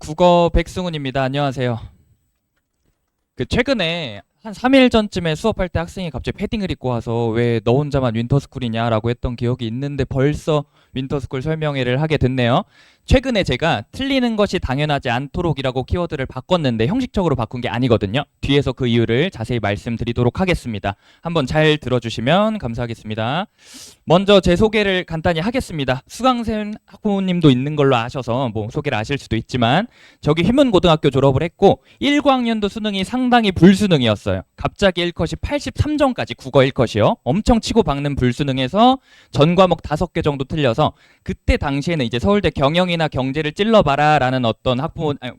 국어 백승훈입니다. 안녕하세요. 최근에 한 3일 전쯤에 수업할 때 학생이 갑자기 패딩을 입고 와서 왜 너 혼자만 윈터스쿨이냐라고 했던 기억이 있는데 벌써 윈터스쿨 설명회를 하게 됐네요. 최근에 제가 틀리는 것이 당연하지 않도록이라고 키워드를 바꿨는데 형식적으로 바꾼 게 아니거든요. 뒤에서 그 이유를 자세히 말씀드리도록 하겠습니다. 한번 잘 들어주시면 감사하겠습니다. 먼저 제 소개를 간단히 하겠습니다. 수강생 학부모님도 있는 걸로 아셔서 뭐 소개를 아실 수도 있지만 저기 휘문고등학교 졸업을 했고 1학년도 수능이 상당히 불수능이었어요. 갑자기 1컷이 83점까지 국어 1컷이요. 엄청 치고 박는 불수능에서 전 과목 5개 정도 틀려서 그때 당시에는 이제 서울대 경영이나 경제를 찔러봐라 라는 어떤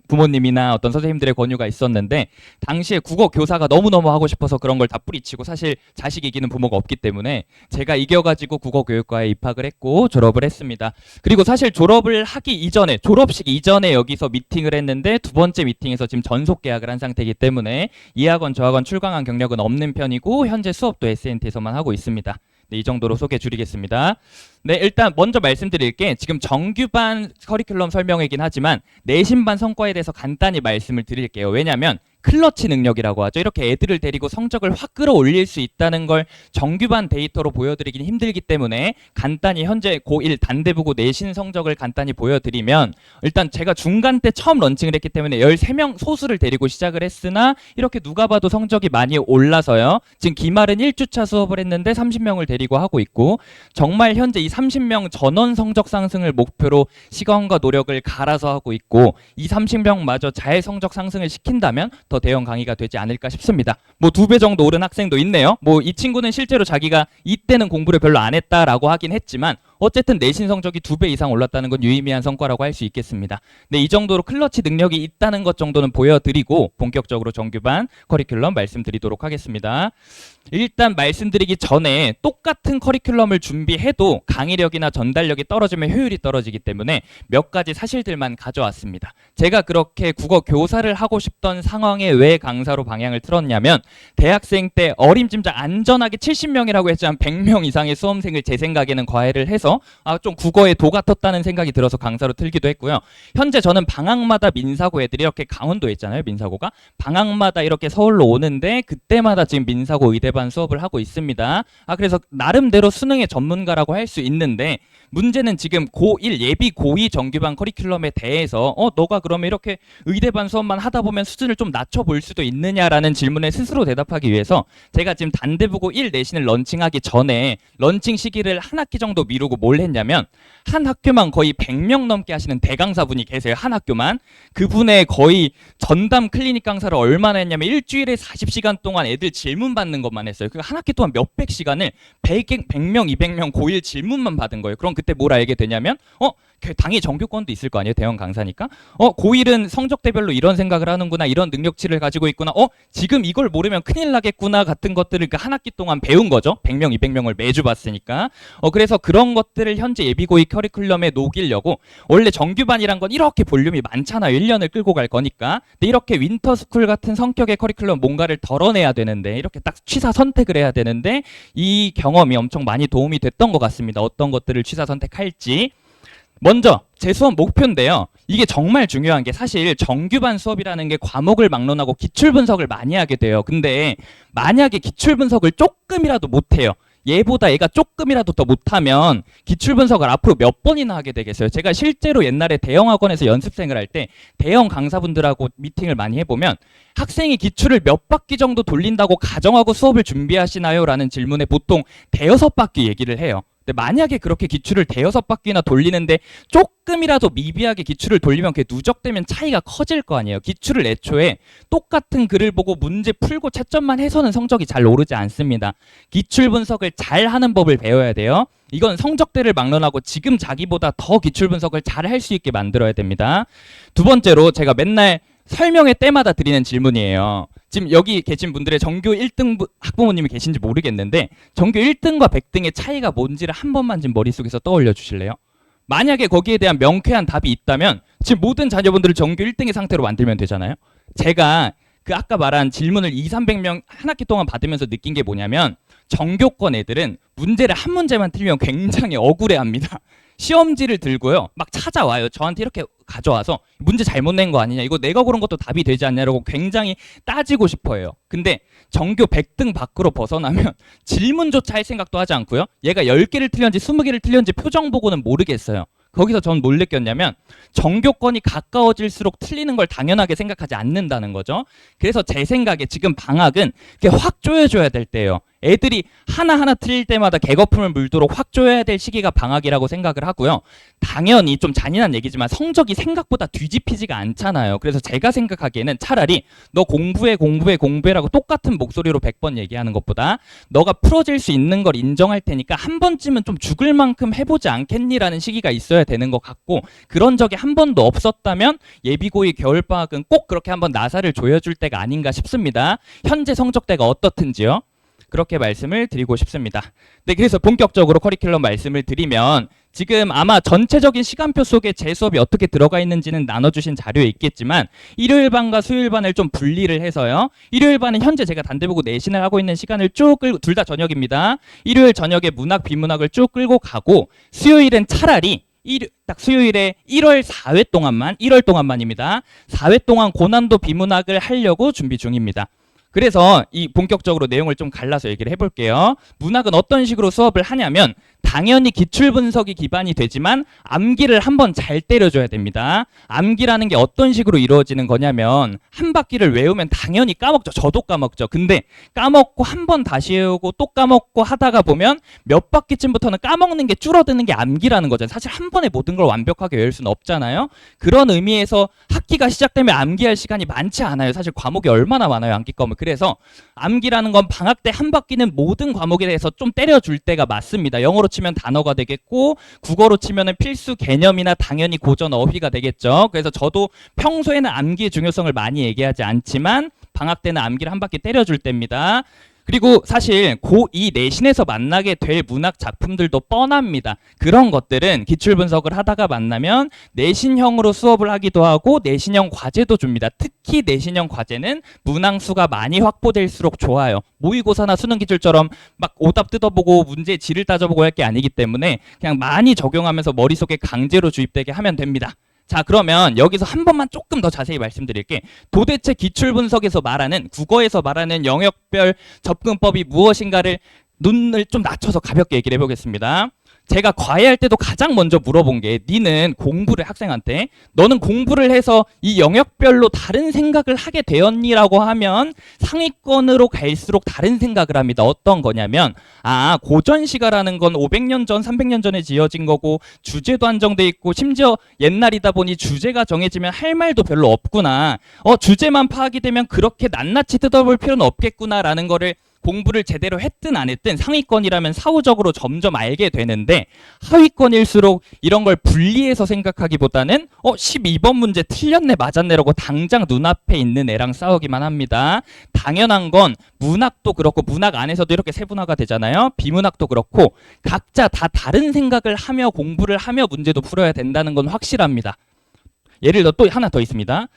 부모님이나 어떤 선생님들의 권유가 있었는데 당시에 국어 교사가 너무너무 하고 싶어서 그런 걸 다 뿌리치고 사실 자식 이기는 부모가 없기 때문에 제가 이겨가지고 국어교육과에 입학을 했고 졸업을 했습니다. 그리고 사실 졸업을 하기 이전에 졸업식 이전에 여기서 미팅을 했는데 두 번째 미팅에서 지금 전속 계약을 한 상태이기 때문에 이 학원 저 학원 출강한 경력은 없는 편이고 현재 수업도 SNT에서만 하고 있습니다. 네, 이 정도로 소개 줄이겠습니다. 네, 일단 먼저 말씀드릴 게 지금 정규반 커리큘럼 설명이긴 하지만 내신반 성과에 대해서 간단히 말씀을 드릴게요. 왜냐하면 클러치 능력이라고 하죠. 이렇게 애들을 데리고 성적을 확 끌어올릴 수 있다는 걸 정규반 데이터로 보여드리긴 힘들기 때문에 간단히 현재 고1 단대부고 내신 성적을 간단히 보여드리면 일단 제가 중간 때 처음 런칭을 했기 때문에 13명 소수를 데리고 시작을 했으나 이렇게 누가 봐도 성적이 많이 올라서요. 지금 기말은 1주차 수업을 했는데 30명을 데리고 하고 있고 정말 현재 이 30명 전원 성적 상승을 목표로 시간과 노력을 갈아서 하고 있고 이 30명마저 잘 성적 상승을 시킨다면 더 대형 강의가 되지 않을까 싶습니다. 뭐 2배 정도 오른 학생도 있네요. 뭐 이 친구는 실제로 자기가 이때는 공부를 별로 안 했다라고 하긴 했지만 어쨌든 내신 성적이 2배 이상 올랐다는 건 유의미한 성과라고 할 수 있겠습니다. 네, 이 정도로 클러치 능력이 있다는 것 정도는 보여드리고 본격적으로 정규반 커리큘럼 말씀드리도록 하겠습니다. 일단 말씀드리기 전에 똑같은 커리큘럼을 준비해도 강의력이나 전달력이 떨어지면 효율이 떨어지기 때문에 몇 가지 사실들만 가져왔습니다. 제가 그렇게 국어 교사를 하고 싶던 상황에 왜 강사로 방향을 틀었냐면 대학생 때 어림짐작 안전하게 70명이라고 했지만 100명 이상의 수험생을 제 생각에는 과외를 해서 좀 국어에 도 같았다는 생각이 들어서 강사로 틀기도 했고요. 현재 저는 방학마다 민사고 애들이 이렇게 강원도에 있잖아요. 민사고가 방학마다 이렇게 서울로 오는데 그때마다 지금 민사고 의대반 수업을 하고 있습니다. 그래서 나름대로 수능의 전문가라고 할 수 있는데 문제는 지금 고1 예비 고2 정규반 커리큘럼에 대해서 너가 그러면 이렇게 의대반 수업만 하다 보면 수준을 좀 낮춰볼 수도 있느냐라는 질문에 스스로 대답하기 위해서 제가 지금 단대부고 1 내신을 런칭하기 전에 런칭 시기를 한 학기 정도 미루고 뭘 했냐면 한 학교만 거의 100명 넘게 하시는 대강사분이 계세요. 한 학교만. 그분의 거의 전담 클리닉 강사를 얼마나 했냐면 일주일에 40시간 동안 애들 질문 받는 것만 했어요. 그 한 학기 동안 몇백 시간을 100명, 200명 고1 질문만 받은 거예요. 그럼 그때 뭘 알게 되냐면 당연히 정규권도 있을 거 아니에요. 대형 강사니까. 고1은 성적대별로 이런 생각을 하는구나. 이런 능력치를 가지고 있구나. 지금 이걸 모르면 큰일 나겠구나 같은 것들을 한 학기 동안 배운 거죠. 100명, 200명을 매주 봤으니까. 그래서 그런 것들을 현재 예비고이 커리큘럼에 녹이려고 원래 정규반이란 건 이렇게 볼륨이 많잖아요. 1년을 끌고 갈 거니까. 근데 이렇게 윈터스쿨 같은 성격의 커리큘럼 뭔가를 덜어내야 되는데 이렇게 딱 취사 선택을 해야 되는데 이 경험이 엄청 많이 도움이 됐던 것 같습니다. 어떤 것들을 취사 선택할지. 먼저 제 수업 목표인데요. 이게 정말 중요한 게 사실 정규반 수업이라는 게 과목을 막론하고 기출분석을 많이 하게 돼요. 근데 만약에 기출분석을 조금이라도 못해요. 얘보다 얘가 조금이라도 더 못하면 기출분석을 앞으로 몇 번이나 하게 되겠어요. 제가 실제로 옛날에 대형 학원에서 연습생을 할 때 대형 강사분들하고 미팅을 많이 해보면 학생이 기출을 몇 바퀴 정도 돌린다고 가정하고 수업을 준비하시나요? 라는 질문에 보통 대여섯 바퀴 얘기를 해요. 근데 만약에 그렇게 기출을 대여섯 바퀴나 돌리는데 조금이라도 미비하게 기출을 돌리면 그게 누적되면 차이가 커질 거 아니에요. 기출을 애초에 똑같은 글을 보고 문제 풀고 채점만 해서는 성적이 잘 오르지 않습니다. 기출 분석을 잘 하는 법을 배워야 돼요. 이건 성적대를 막론하고 지금 자기보다 더 기출 분석을 잘 할 수 있게 만들어야 됩니다. 두 번째로 제가 맨날 설명회 때마다 드리는 질문이에요. 지금 여기 계신 분들의 전교 1등 학부모님이 계신지 모르겠는데 전교 1등과 100등의 차이가 뭔지를 한 번만 지금 머릿속에서 떠올려 주실래요? 만약에 거기에 대한 명쾌한 답이 있다면 지금 모든 자녀분들을 전교 1등의 상태로 만들면 되잖아요. 제가 그 아까 말한 질문을 200~300명 한 학기 동안 받으면서 느낀 게 뭐냐면 정교권 애들은 문제를 한 문제만 틀리면 굉장히 억울해합니다. 시험지를 들고요. 막 찾아와요. 저한테 이렇게 가져와서 문제 잘못 낸 거 아니냐, 이거 내가 고른 것도 답이 되지 않냐라고 굉장히 따지고 싶어해요. 근데 전교 100등 밖으로 벗어나면 질문조차 할 생각도 하지 않고요. 얘가 10개를 틀렸는지 20개를 틀렸는지 표정 보고는 모르겠어요. 거기서 전 뭘 느꼈냐면 정교권이 가까워질수록 틀리는 걸 당연하게 생각하지 않는다는 거죠. 그래서 제 생각에 지금 방학은 확 조여줘야 될 때예요. 애들이 하나하나 틀릴 때마다 개거품을 물도록 확 조여야 될 시기가 방학이라고 생각을 하고요. 당연히 좀 잔인한 얘기지만 성적이 생각보다 뒤집히지가 않잖아요. 그래서 제가 생각하기에는 차라리 너 공부해라고 똑같은 목소리로 100번 얘기하는 것보다 너가 풀어질 수 있는 걸 인정할 테니까 한 번쯤은 좀 죽을 만큼 해보지 않겠니라는 시기가 있어야 되는 것 같고, 그런 적이 한 번도 없었다면 예비고의 겨울방학은 꼭 그렇게 한번 나사를 조여줄 때가 아닌가 싶습니다. 현재 성적대가 어떻든지요. 그렇게 말씀을 드리고 싶습니다. 네, 그래서 본격적으로 커리큘럼 말씀을 드리면 지금 아마 전체적인 시간표 속에 제 수업이 어떻게 들어가 있는지는 나눠주신 자료에 있겠지만 일요일 반과 수요일 반을 좀 분리를 해서요. 일요일 반은 현재 제가 단대보고 내신을 하고 있는 시간을 쭉 끌고, 둘 다 저녁입니다. 일요일 저녁에 문학, 비문학을 쭉 끌고 가고, 수요일은 차라리 딱 수요일에 1월 4회 동안만, 1월 동안만입니다. 4회 동안 고난도 비문학을 하려고 준비 중입니다. 그래서 이 본격적으로 내용을 좀 갈라서 얘기를 해볼게요. 문학은 어떤 식으로 수업을 하냐면 당연히 기출분석이 기반이 되지만 암기를 한번 잘 때려줘야 됩니다. 암기라는 게 어떤 식으로 이루어지는 거냐면 한 바퀴를 외우면 당연히 까먹죠. 저도 까먹죠. 근데 까먹고 한 번 다시 외우고 또 까먹고 하다가 보면 몇 바퀴쯤부터는 까먹는 게 줄어드는 게 암기라는 거잖아요. 사실 한 번에 모든 걸 완벽하게 외울 수는 없잖아요. 그런 의미에서 학기가 시작되면 암기할 시간이 많지 않아요. 사실 과목이 얼마나 많아요, 암기 과목. 그래서 암기라는 건 방학 때 한 바퀴는 모든 과목에 대해서 좀 때려줄 때가 맞습니다. 영어로 치면 단어가 되겠고, 국어로 치면은 필수 개념이나 당연히 고전 어휘가 되겠죠. 그래서 저도 평소에는 암기의 중요성을 많이 얘기하지 않지만 방학 때는 암기를 한 바퀴 때려줄 때입니다. 그리고 사실 고2 내신에서 만나게 될 문학 작품들도 뻔합니다. 그런 것들은 기출 분석을 하다가 만나면 내신형으로 수업을 하기도 하고 내신형 과제도 줍니다. 특히 내신형 과제는 문항수가 많이 확보될수록 좋아요. 모의고사나 수능기출처럼 막 오답 뜯어보고 문제 질을 따져보고 할 게 아니기 때문에 그냥 많이 적용하면서 머릿속에 강제로 주입되게 하면 됩니다. 자, 그러면 여기서 한 번만 조금 더 자세히 말씀드릴게. 도대체 기출분석에서 말하는, 국어에서 말하는 영역별 접근법이 무엇인가를 눈을 좀 낮춰서 가볍게 얘기를 해보겠습니다. 제가 과외할 때도 가장 먼저 물어본 게, 니는 공부를, 학생한테 너는 공부를 해서 이 영역별로 다른 생각을 하게 되었니라고 하면 상위권으로 갈수록 다른 생각을 합니다. 어떤 거냐면, 고전시가라는 건 500년 전, 300년 전에 지어진 거고 주제도 한정돼 있고 심지어 옛날이다 보니 주제가 정해지면 할 말도 별로 없구나. 주제만 파악이 되면 그렇게 낱낱이 뜯어볼 필요는 없겠구나라는 거를 공부를 제대로 했든 안 했든 상위권이라면 사후적으로 점점 알게 되는데, 하위권일수록 이런 걸 분리해서 생각하기보다는 12번 문제 틀렸네 맞았네라고 당장 눈앞에 있는 애랑 싸우기만 합니다. 당연한 건 문학도 그렇고, 문학 안에서도 이렇게 세분화가 되잖아요. 비문학도 그렇고 각자 다 다른 생각을 하며 공부를 하며 문제도 풀어야 된다는 건 확실합니다. 예를 들어 또 하나 더 있습니다.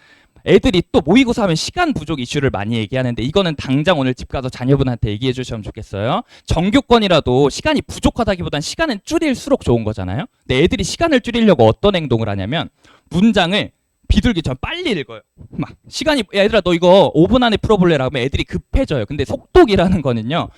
애들이 또 모의고사 하면 시간 부족 이슈를 많이 얘기하는데, 이거는 당장 오늘 집 가서 자녀분한테 얘기해 주시면 좋겠어요. 정교권이라도 시간이 부족하다기보단 시간은 줄일수록 좋은 거잖아요. 근데 애들이 시간을 줄이려고 어떤 행동을 하냐면 문장을 비둘기처럼 빨리 읽어요. 막 시간이, 얘들아 너 이거 5분 안에 풀어볼래라 하면 애들이 급해져요. 근데 속독이라는 거는요,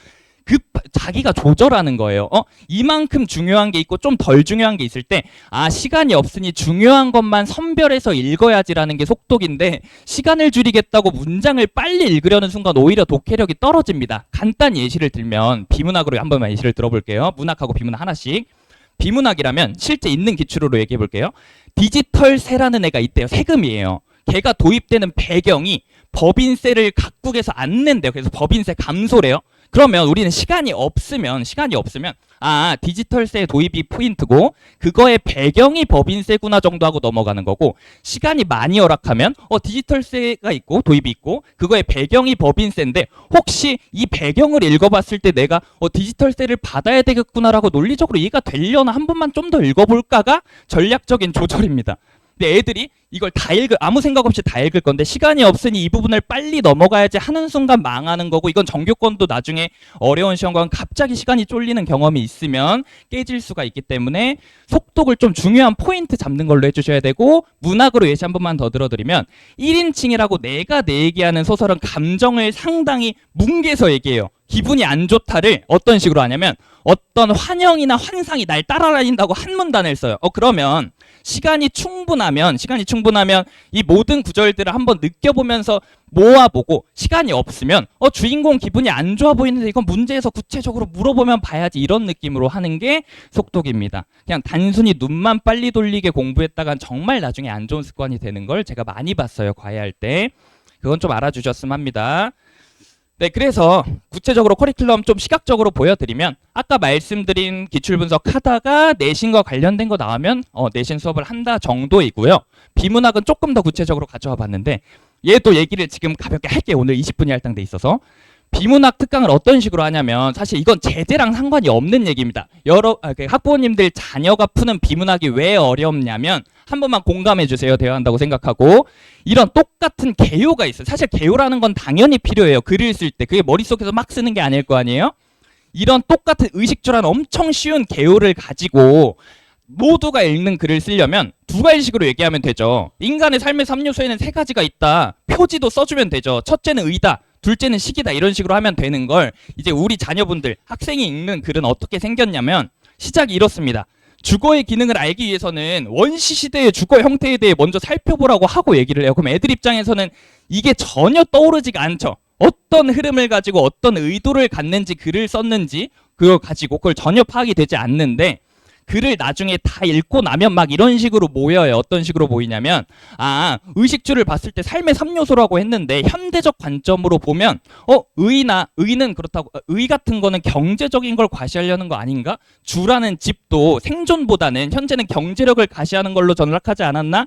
자기가 조절하는 거예요. 이만큼 중요한 게 있고 좀 덜 중요한 게 있을 때, 시간이 없으니 중요한 것만 선별해서 읽어야지라는 게 속독인데, 시간을 줄이겠다고 문장을 빨리 읽으려는 순간 오히려 독해력이 떨어집니다. 간단 예시를 들면 비문학으로 한 번만 예시를 들어볼게요. 문학하고 비문학 하나씩. 비문학이라면 실제 있는 기출로 얘기해 볼게요. 디지털세라는 애가 있대요. 세금이에요. 걔가 도입되는 배경이 법인세를 각국에서 안 낸대요. 그래서 법인세 감소래요. 그러면 우리는 시간이 없으면 디지털세 도입이 포인트고 그거의 배경이 법인세구나 정도 하고 넘어가는 거고, 시간이 많이 허락하면 디지털세가 있고 도입이 있고 그거의 배경이 법인세인데 혹시 이 배경을 읽어봤을 때 내가 디지털세를 받아야 되겠구나라고 논리적으로 이해가 되려나 한 번만 좀 더 읽어볼까가 전략적인 조절입니다. 근데 애들이 이걸 다 아무 생각 없이 다 읽을 건데 시간이 없으니 이 부분을 빨리 넘어가야지 하는 순간 망하는 거고, 이건 정규권도 나중에 어려운 시험과 갑자기 시간이 쫄리는 경험이 있으면 깨질 수가 있기 때문에 속독을 좀 중요한 포인트 잡는 걸로 해주셔야 되고, 문학으로 예시 한 번만 더 들어드리면 1인칭이라고 내가 내 얘기하는 소설은 감정을 상당히 뭉개서 얘기해요. 기분이 안 좋다를 어떤 식으로 하냐면 어떤 환영이나 환상이 날 따라다닌다고 한 문단을 써요. 그러면 시간이 충분하면 이 모든 구절들을 한번 느껴보면서 모아보고, 시간이 없으면 주인공 기분이 안 좋아 보이는데 이건 문제에서 구체적으로 물어보면 봐야지, 이런 느낌으로 하는 게 속독입니다. 그냥 단순히 눈만 빨리 돌리게 공부했다간 정말 나중에 안 좋은 습관이 되는 걸 제가 많이 봤어요, 과외할 때. 그건 좀 알아주셨으면 합니다. 네, 그래서 구체적으로 커리큘럼 좀 시각적으로 보여드리면, 아까 말씀드린 기출분석 하다가 내신과 관련된 거 나오면 내신 수업을 한다 정도이고요. 비문학은 조금 더 구체적으로 가져와 봤는데, 얘도 얘기를 지금 가볍게 할게요. 오늘 20분이 할당돼 있어서. 비문학 특강을 어떤 식으로 하냐면, 사실 이건 제재랑 상관이 없는 얘기입니다. 학부모님들 자녀가 푸는 비문학이 왜 어렵냐면, 한 번만 공감해 주세요. 대화한다고 생각하고, 이런 똑같은 개요가 있어요. 사실 개요라는 건 당연히 필요해요. 글을 쓸 때. 그게 머릿속에서 막 쓰는 게 아닐 거 아니에요? 이런 똑같은 의식주라는 엄청 쉬운 개요를 가지고 모두가 읽는 글을 쓰려면 두 가지식으로 얘기하면 되죠. 인간의 삶의 3요소에는 세 가지가 있다. 표지도 써주면 되죠. 첫째는 의다, 둘째는 시기다, 이런 식으로 하면 되는 걸, 이제 우리 자녀분들, 학생이 읽는 글은 어떻게 생겼냐면 시작이 이렇습니다. 주거의 기능을 알기 위해서는 원시 시대의 주거 형태에 대해 먼저 살펴보라고 하고 얘기를 해요. 그럼 애들 입장에서는 이게 전혀 떠오르지가 않죠. 어떤 흐름을 가지고 어떤 의도를 갖는지, 글을 썼는지 그걸 가지고 그걸 전혀 파악이 되지 않는데, 글을 나중에 다 읽고 나면 막 이런 식으로 모여요. 어떤 식으로 보이냐면, 의식주를 봤을 때 삶의 3요소라고 했는데 현대적 관점으로 보면 의는 그렇다고, 의 같은 거는 경제적인 걸 과시하려는 거 아닌가? 주라는 집도 생존보다는 현재는 경제력을 과시하는 걸로 전락하지 않았나?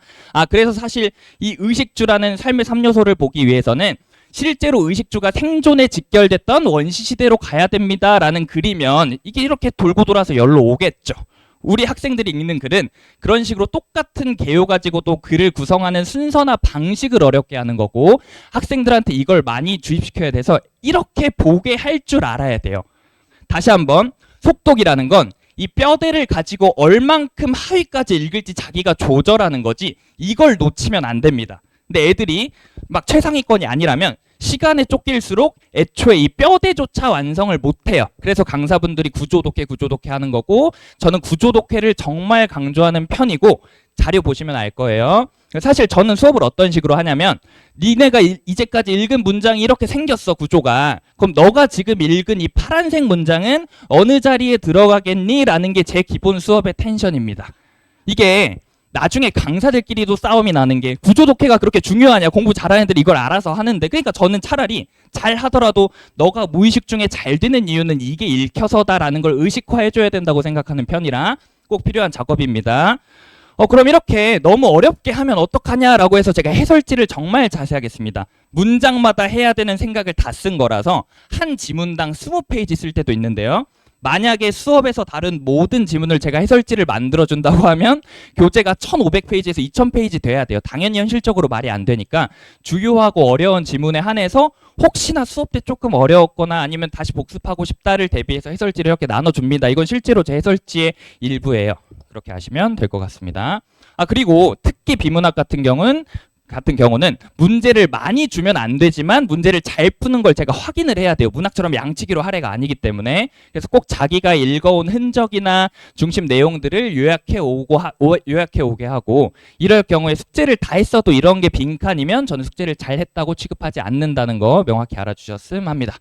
그래서 사실 이 의식주라는 삶의 3요소를 보기 위해서는 실제로 의식주가 생존에 직결됐던 원시시대로 가야 됩니다라는 글이면 이게 이렇게 돌고 돌아서 열로 오겠죠. 우리 학생들이 읽는 글은 그런 식으로 똑같은 개요 가지고도 글을 구성하는 순서나 방식을 어렵게 하는 거고, 학생들한테 이걸 많이 주입시켜야 돼서 이렇게 보게 할 줄 알아야 돼요. 다시 한번, 속독이라는 건 이 뼈대를 가지고 얼만큼 하위까지 읽을지 자기가 조절하는 거지, 이걸 놓치면 안 됩니다. 근데 애들이 막 최상위권이 아니라면 시간에 쫓길수록 애초에 이 뼈대조차 완성을 못해요. 그래서 강사분들이 구조독해 하는 거고, 저는 구조독해를 정말 강조하는 편이고, 자료 보시면 알 거예요. 사실 저는 수업을 어떤 식으로 하냐면, 니네가 이제까지 읽은 문장이 이렇게 생겼어, 구조가. 그럼 너가 지금 읽은 이 파란색 문장은 어느 자리에 들어가겠니? 라는 게 제 기본 수업의 텐션입니다. 이게 나중에 강사들끼리도 싸움이 나는 게, 구조독해가 그렇게 중요하냐, 공부 잘하는 애들이 이걸 알아서 하는데. 그러니까 저는 차라리 잘 하더라도 너가 무의식 중에 잘 되는 이유는 이게 읽혀서다라는 걸 의식화해줘야 된다고 생각하는 편이라 꼭 필요한 작업입니다. 그럼 이렇게 너무 어렵게 하면 어떡하냐라고 해서 제가 해설지를 정말 자세하게 했습니다. 문장마다 해야 되는 생각을 다 쓴 거라서 한 지문당 20페이지 쓸 때도 있는데요. 만약에 수업에서 다른 모든 지문을 제가 해설지를 만들어준다고 하면 교재가 1500페이지에서 2000페이지 돼야 돼요. 당연히 현실적으로 말이 안 되니까 주요하고 어려운 지문에 한해서 혹시나 수업 때 조금 어려웠거나 아니면 다시 복습하고 싶다를 대비해서 해설지를 이렇게 나눠줍니다. 이건 실제로 제 해설지의 일부예요. 그렇게 하시면 될 것 같습니다. 그리고 특히 비문학 같은 경우는 문제를 많이 주면 안 되지만 문제를 잘 푸는 걸 제가 확인을 해야 돼요. 문학처럼 양치기로 할 애가 아니기 때문에. 그래서 꼭 자기가 읽어온 흔적이나 중심 내용들을 요약해 오게 하고, 이럴 경우에 숙제를 다 했어도 이런 게 빈칸이면 저는 숙제를 잘 했다고 취급하지 않는다는 거 명확히 알아주셨으면 합니다.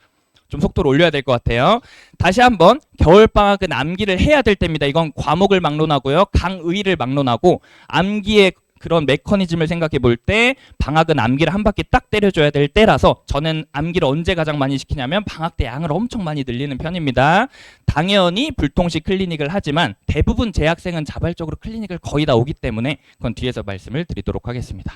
좀 속도를 올려야 될 것 같아요. 다시 한번, 겨울방학은 암기를 해야 될 때입니다. 이건 과목을 막론하고요, 강의를 막론하고, 암기의 그런 메커니즘을 생각해 볼 때 방학은 암기를 한 바퀴 딱 때려줘야 될 때라서 저는 암기를 언제 가장 많이 시키냐면 방학 때 양을 엄청 많이 늘리는 편입니다. 당연히 불통식 클리닉을 하지만 대부분 제 학생은 자발적으로 클리닉을 거의 다 오기 때문에 그건 뒤에서 말씀을 드리도록 하겠습니다.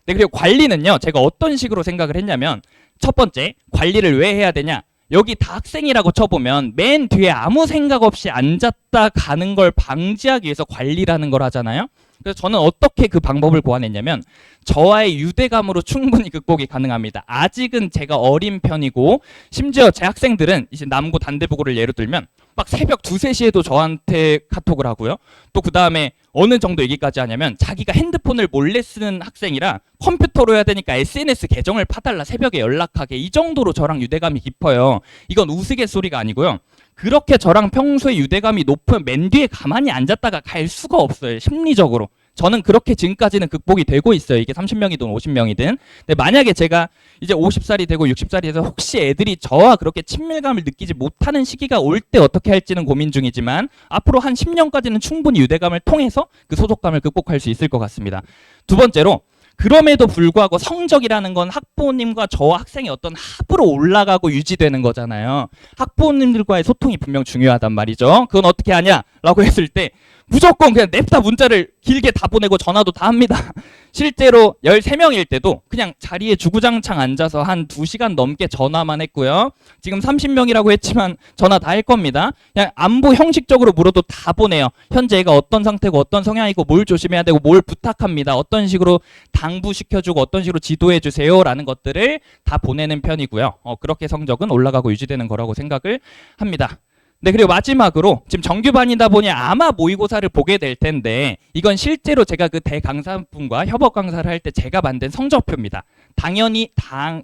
네, 그리고 관리는요, 제가 어떤 식으로 생각을 했냐면, 첫 번째, 관리를 왜 해야 되냐? 여기 다 학생이라고 쳐보면 맨 뒤에 아무 생각 없이 앉았다 가는 걸 방지하기 위해서 관리라는 걸 하잖아요. 그래서 저는 어떻게 그 방법을 고안했냐면 저와의 유대감으로 충분히 극복이 가능합니다. 아직은 제가 어린 편이고 심지어 제 학생들은 이제 남고 단대부고를 예로 들면 막 새벽 2, 3시에도 저한테 카톡을 하고요. 또 그 다음에 어느 정도 얘기까지 하냐면 자기가 핸드폰을 몰래 쓰는 학생이라 컴퓨터로 해야 되니까 SNS 계정을 파달라 새벽에 연락하게 이 정도로 저랑 유대감이 깊어요. 이건 우스갯소리가 아니고요. 그렇게 저랑 평소에 유대감이 높은 맨 뒤에 가만히 앉았다가 갈 수가 없어요. 심리적으로. 저는 그렇게 지금까지는 극복이 되고 있어요. 이게 30명이든 50명이든. 근데 만약에 제가 이제 50살이 되고 60살이 돼서 혹시 애들이 저와 그렇게 친밀감을 느끼지 못하는 시기가 올 때 어떻게 할지는 고민 중이지만 앞으로 한 10년까지는 충분히 유대감을 통해서 그 소속감을 극복할 수 있을 것 같습니다. 두 번째로 그럼에도 불구하고 성적이라는 건 학부모님과 저와 학생의 어떤 합으로 올라가고 유지되는 거잖아요. 학부모님들과의 소통이 분명 중요하단 말이죠. 그건 어떻게 하냐라고 했을 때 무조건 그냥 냅다 문자를 길게 다 보내고 전화도 다 합니다. 실제로 13명일 때도 그냥 자리에 주구장창 앉아서 한 2시간 넘게 전화만 했고요. 지금 30명이라고 했지만 전화 다 할 겁니다. 그냥 안부 형식적으로 물어도 다 보내요. 현재 애가 어떤 상태고 어떤 성향이고 뭘 조심해야 되고 뭘 부탁합니다. 어떤 식으로 당부시켜주고 어떤 식으로 지도해주세요 라는 것들을 다 보내는 편이고요. 그렇게 성적은 올라가고 유지되는 거라고 생각을 합니다. 네, 그리고 마지막으로 지금 정규반이다 보니 아마 모의고사를 보게 될 텐데 이건 실제로 제가 그 대강사분과 협업 강사를 할 때 제가 만든 성적표입니다. 당연히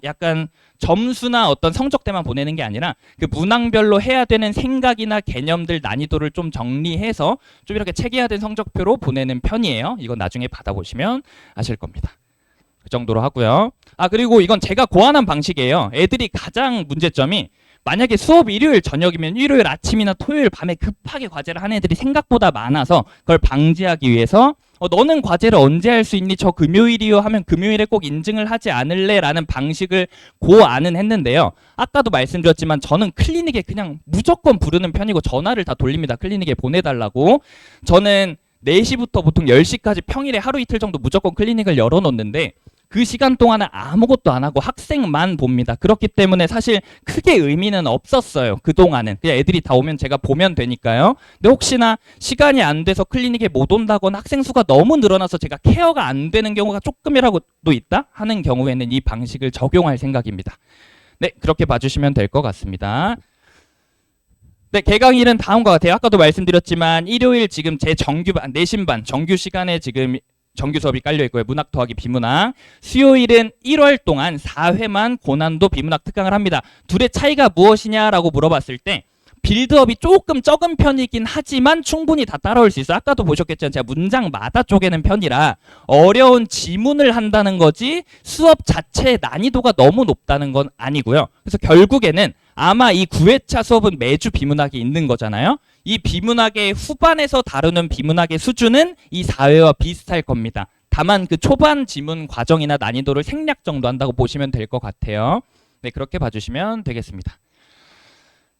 약간 점수나 어떤 성적대만 보내는 게 아니라 그 문항별로 해야 되는 생각이나 개념들 난이도를 좀 정리해서 좀 이렇게 체계화된 성적표로 보내는 편이에요. 이건 나중에 받아보시면 아실 겁니다. 그 정도로 하고요. 그리고 이건 제가 고안한 방식이에요. 애들이 가장 문제점이 만약에 수업 일요일 저녁이면 일요일 아침이나 토요일 밤에 급하게 과제를 하는 애들이 생각보다 많아서 그걸 방지하기 위해서 너는 과제를 언제 할 수 있니? 저 금요일이요 하면 금요일에 꼭 인증을 하지 않을래? 라는 방식을 고안은 했는데요. 아까도 말씀드렸지만 저는 클리닉에 그냥 무조건 부르는 편이고 전화를 다 돌립니다. 클리닉에 보내달라고. 저는 4시부터 보통 10시까지 평일에 하루 이틀 정도 무조건 클리닉을 열어놓는데 그 시간 동안은 아무것도 안 하고 학생만 봅니다. 그렇기 때문에 사실 크게 의미는 없었어요. 그동안은. 그냥 애들이 다 오면 제가 보면 되니까요. 근데 혹시나 시간이 안 돼서 클리닉에 못 온다거나 학생 수가 너무 늘어나서 제가 케어가 안 되는 경우가 조금이라도 있다 하는 경우에는 이 방식을 적용할 생각입니다. 네, 그렇게 봐주시면 될 것 같습니다. 네, 개강일은 다음과 같아요. 아까도 말씀드렸지만 일요일 지금 제 정규반, 내신반, 정규 시간에 지금 정규 수업이 깔려 있고요. 문학 더하기 비문학. 수요일은 1월 동안 4회만 고난도 비문학 특강을 합니다. 둘의 차이가 무엇이냐라고 물어봤을 때 빌드업이 조금 적은 편이긴 하지만 충분히 다 따라올 수 있어요. 아까도 보셨겠지만 제가 문장마다 쪼개는 편이라 어려운 지문을 한다는 거지 수업 자체의 난이도가 너무 높다는 건 아니고요. 그래서 결국에는 아마 이 9회차 수업은 매주 비문학이 있는 거잖아요. 이 비문학의 후반에서 다루는 비문학의 수준은 이 4회와 비슷할 겁니다. 다만 그 초반 지문 과정이나 난이도를 생략 정도 한다고 보시면 될 것 같아요. 네, 그렇게 봐주시면 되겠습니다.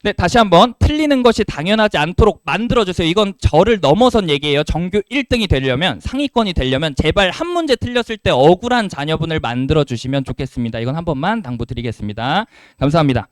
네, 다시 한번 틀리는 것이 당연하지 않도록 만들어주세요. 이건 저를 넘어선 얘기예요. 정규 1등이 되려면, 상위권이 되려면 제발 한 문제 틀렸을 때 억울한 자녀분을 만들어주시면 좋겠습니다. 이건 한 번만 당부드리겠습니다. 감사합니다.